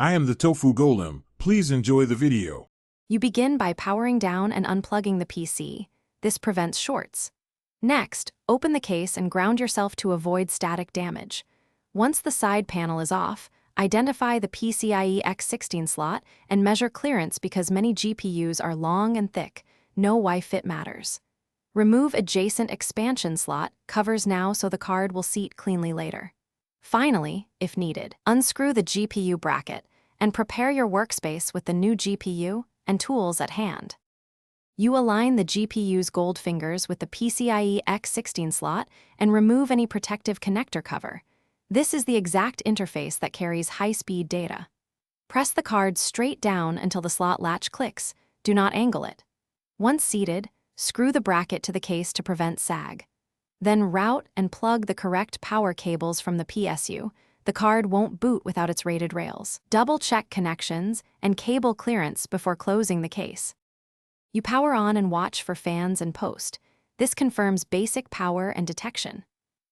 I am the Tofu Golem. Please enjoy the video. You begin by powering down and unplugging the PC. This prevents shorts. Next, open the case and ground yourself to avoid static damage. Once the side panel is off, identify the PCIe X16 slot and measure clearance because many GPUs are long and thick. Know why fit matters. Remove adjacent expansion slot, covers now so the card will seat cleanly later. Finally, if needed, unscrew the GPU bracket and prepare your workspace with the new GPU and tools at hand. You align the GPU's gold fingers with the PCIe X16 slot and remove any protective connector cover. This is the exact interface that carries high-speed data. Press the card straight down until the slot latch clicks. Do not angle it. Once seated, screw the bracket to the case to prevent sag. Then route and plug the correct power cables from the PSU. The card won't boot without its rated rails. Double-check connections and cable clearance before closing the case. You power on and watch for fans and post. This confirms basic power and detection.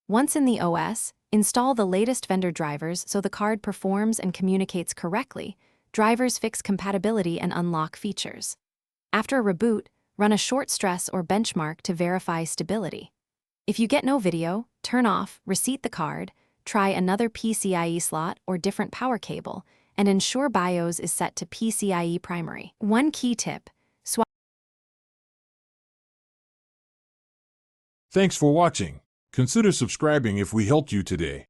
Once in the OS, install the latest vendor drivers so the card performs and communicates correctly. Drivers fix compatibility and unlock features. After a reboot, run a short stress or benchmark to verify stability. If you get no video, turn off, reseat the card, try another PCIe slot or different power cable, and ensure BIOS is set to PCIe primary. One key tip: Thanks for watching. Consider subscribing if we helped you today.